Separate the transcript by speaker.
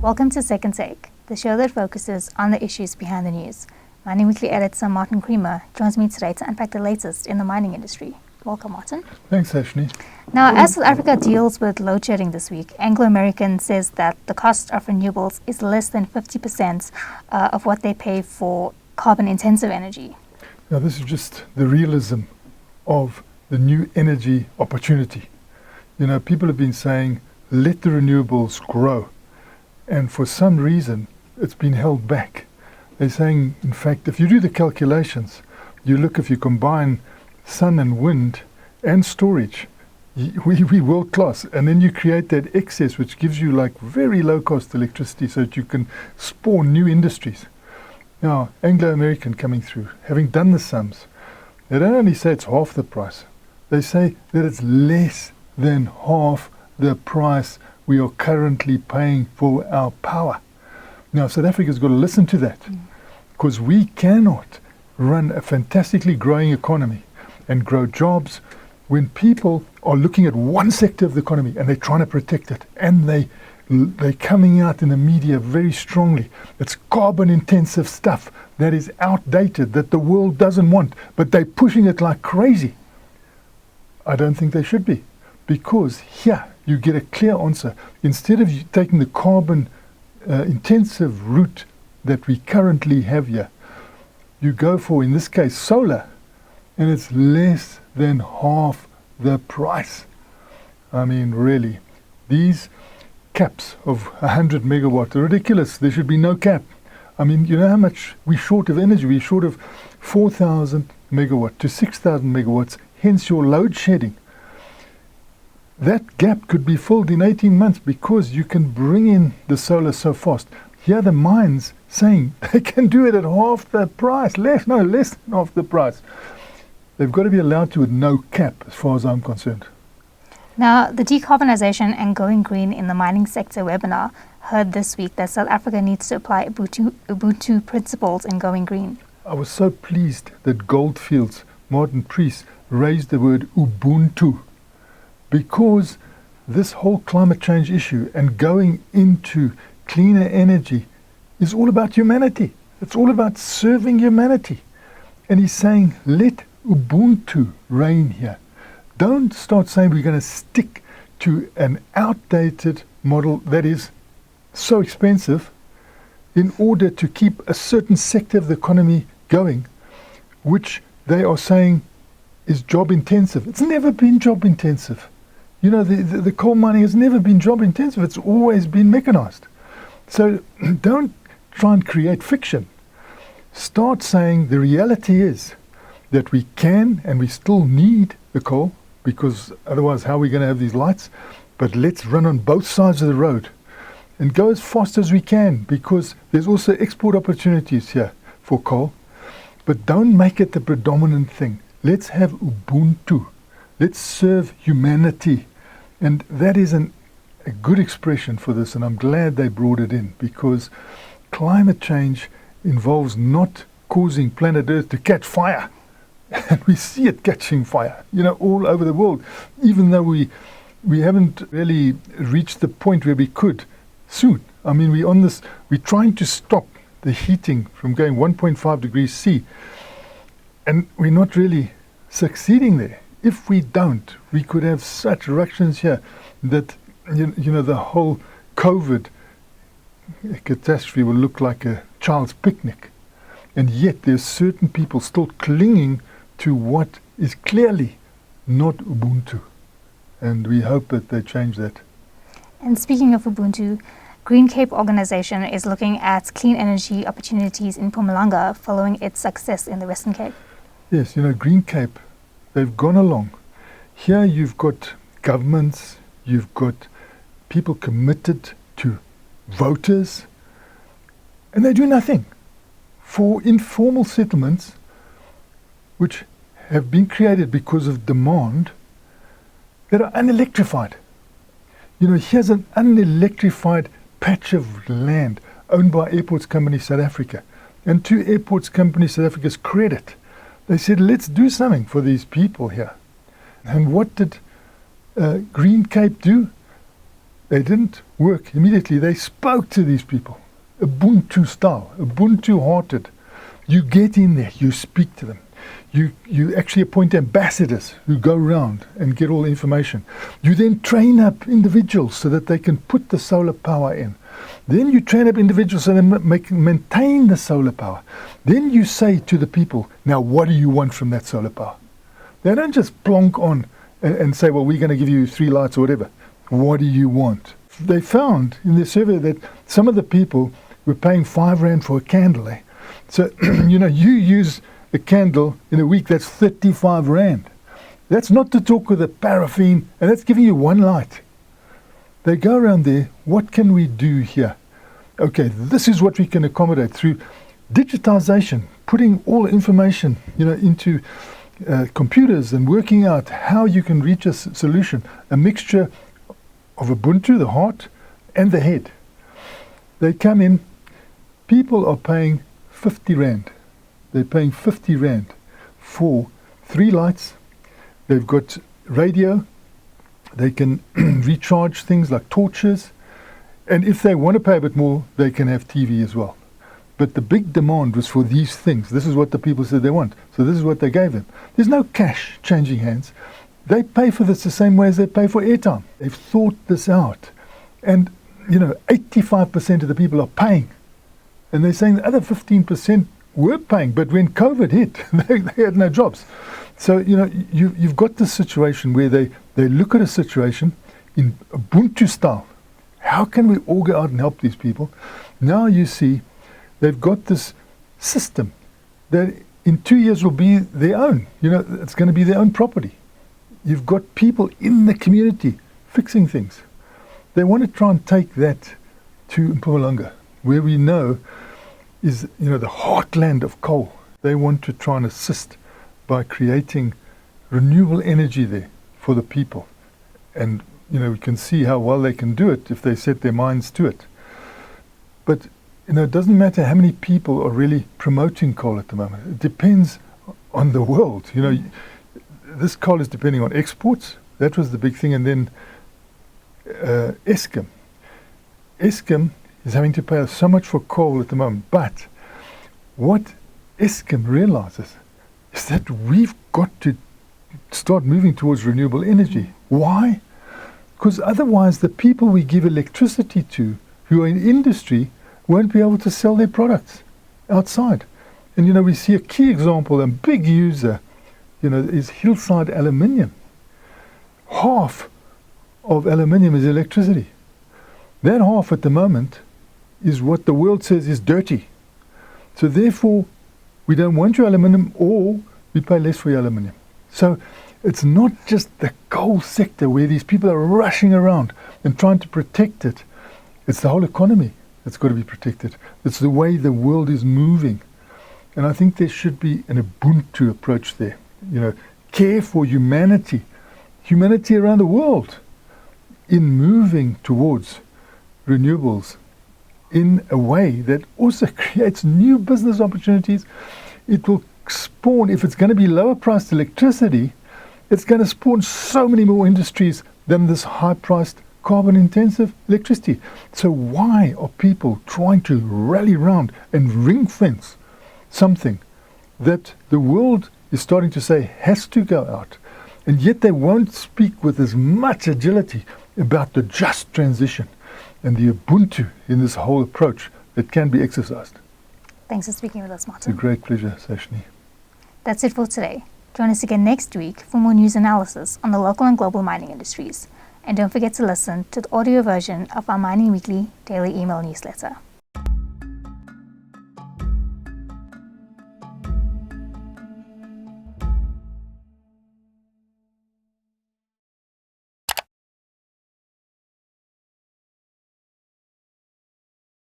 Speaker 1: Welcome to Second Take, the show that focuses on the issues behind the news. My weekly editor, Martin Creamer, joins me today to unpack the latest in the mining industry. Welcome, Martin.
Speaker 2: Thanks, Ashley.
Speaker 1: Now, as South Africa deals with load shedding this week, Anglo American says that the cost of renewables is less than 50% of what they pay for carbon-intensive energy.
Speaker 2: Now, this is just the realism of the new energy opportunity. You know, people have been saying, let the renewables grow. And for some reason, it's been held back. They're saying, in fact, if you do the calculations, you look if you combine sun and wind and storage, we world class. And then you create that excess, which gives you like very low cost electricity so that you can spawn new industries. Now, Anglo American coming through, having done the sums, they don't only say it's half the price, they say that it's less than half the price we are currently paying for our power. Now, South Africa's got to listen to that, because we cannot run a fantastically growing economy and grow jobs when people are looking at one sector of the economy and they're trying to protect it, and they're coming out in the media very strongly. It's carbon intensive stuff that is outdated, that the world doesn't want, but they're pushing it like crazy. I don't think they should be, because here you get a clear answer. Instead of taking the carbon intensive route that we currently have here, you go for, in this case, solar, and it's less than half the price. I mean, really, these caps of 100 megawatt are ridiculous. There should be no cap. I mean, you know how much we're short of energy? We're short of 4,000 megawatt to 6,000 megawatts, hence your load shedding. That gap could be filled in 18 months because you can bring in the solar so fast. Here the mines saying they can do it at half the price, less than half the price. They've got to be allowed to with no cap as far as I'm concerned.
Speaker 1: Now, the Decarbonisation and Going Green in the Mining Sector webinar heard this week that South Africa needs to apply Ubuntu principles in going green.
Speaker 2: I was so pleased that Goldfields, Martin Priest, raised the word Ubuntu, because this whole climate change issue and going into cleaner energy is all about humanity. It's all about serving humanity. And he's saying, let Ubuntu reign here. Don't start saying we're going to stick to an outdated model that is so expensive in order to keep a certain sector of the economy going, which they are saying is job intensive. It's never been job intensive. You know, the coal mining has never been job intensive. It's always been mechanized. So don't try and create fiction. Start saying the reality is that we can and we still need the coal, because otherwise how are we going to have these lights? But let's run on both sides of the road and go as fast as we can, because there's also export opportunities here for coal. But don't make it the predominant thing. Let's have Ubuntu. Let's serve humanity. And that is a good expression for this, and I'm glad they brought it in, because climate change involves not causing planet Earth to catch fire. And we see it catching fire, you know, all over the world, even though we haven't really reached the point where we could soon. I mean, we're trying to stop the heating from going 1.5 degrees C, and we're not really succeeding there. If we don't, we could have such ructions here that, you know, the whole COVID catastrophe will look like a child's picnic. And yet there's certain people still clinging to what is clearly not Ubuntu. And we hope that they change that.
Speaker 1: And speaking of Ubuntu, GreenCape organization is looking at clean energy opportunities in Mpumalanga following its success in the Western Cape.
Speaker 2: Yes, you know, GreenCape, they've gone along. Here you've got governments, you've got people committed to voters, and they do nothing for informal settlements which have been created because of demand that are unelectrified. You know, here's an unelectrified patch of land owned by Airports Company South Africa. And to Airports Company South Africa's credit, they said, let's do something for these people here. And what did GreenCape do? They didn't work immediately. They spoke to these people, Ubuntu style, Ubuntu hearted. You get in there, you speak to them. You actually appoint ambassadors who go around and get all the information. You then train up individuals so that they can put the solar power in. Then you train up individuals so they maintain the solar power. Then you say to the people, now what do you want from that solar power? They don't just plonk on and say, well, we're going to give you 3 lights or whatever. What do you want? They found in their survey that some of the people were paying 5 rand for a candle. So, you use a candle in a week, that's 35 rand. That's not to talk with the paraffin, and that's giving you 1 light. They go around there, what can we do here? Okay, this is what we can accommodate through digitization, putting all the information, into computers and working out how you can reach a solution, a mixture of Ubuntu, the heart, and the head. They come in, people are paying 50 rand. They're paying 50 rand for 3 lights. They've got radio. They can recharge things like torches. And if they want to pay a bit more, they can have TV as well. But the big demand was for these things. This is what the people said they want. So this is what they gave them. There's no cash changing hands. They pay for this the same way as they pay for airtime. They've thought this out. And, 85% of the people are paying. And they're saying the other 15% were paying, but when COVID hit, they had no jobs. So, you've got this situation where they look at a situation in Ubuntu style. How can we all go out and help these people? Now you see they've got this system that in 2 years will be their own. It's going to be their own property. You've got people in the community fixing things. They want to try and take that to Mpumalanga, where we know is, the heartland of coal. They want to try and assist by creating renewable energy there for the people. And, we can see how well they can do it if they set their minds to it. But, it doesn't matter how many people are really promoting coal at the moment. It depends on the world. This coal is depending on exports. That was the big thing. And then Eskom. Eskom is having to pay so much for coal at the moment. But what Eskom realizes is that we've got to start moving towards renewable energy. Why? Because otherwise the people we give electricity to, who are in industry, won't be able to sell their products outside. And we see a key example, a big user, is Hillside Aluminium. Half of aluminium is electricity. That half at the moment is what the world says is dirty. So therefore, we don't want your aluminium, or we pay less for your aluminium. So it's not just the coal sector where these people are rushing around and trying to protect it. It's the whole economy that's got to be protected. It's the way the world is moving. And I think there should be an Ubuntu approach there. Care for humanity around the world in moving towards renewables in a way that also creates new business opportunities. It will spawn, if it's going to be lower priced electricity, it's going to spawn so many more industries than this high priced carbon intensive electricity. So why are people trying to rally around and ring fence something that the world is starting to say has to go out, and yet they won't speak with as much agility about the just transition and the Ubuntu in this whole approach that can be exercised?
Speaker 1: Thanks for speaking with us, Martin.
Speaker 2: It's a great pleasure, Sashni.
Speaker 1: That's it for today. Join us again next week for more news analysis on the local and global mining industries. And don't forget to listen to the audio version of our Mining Weekly daily email newsletter.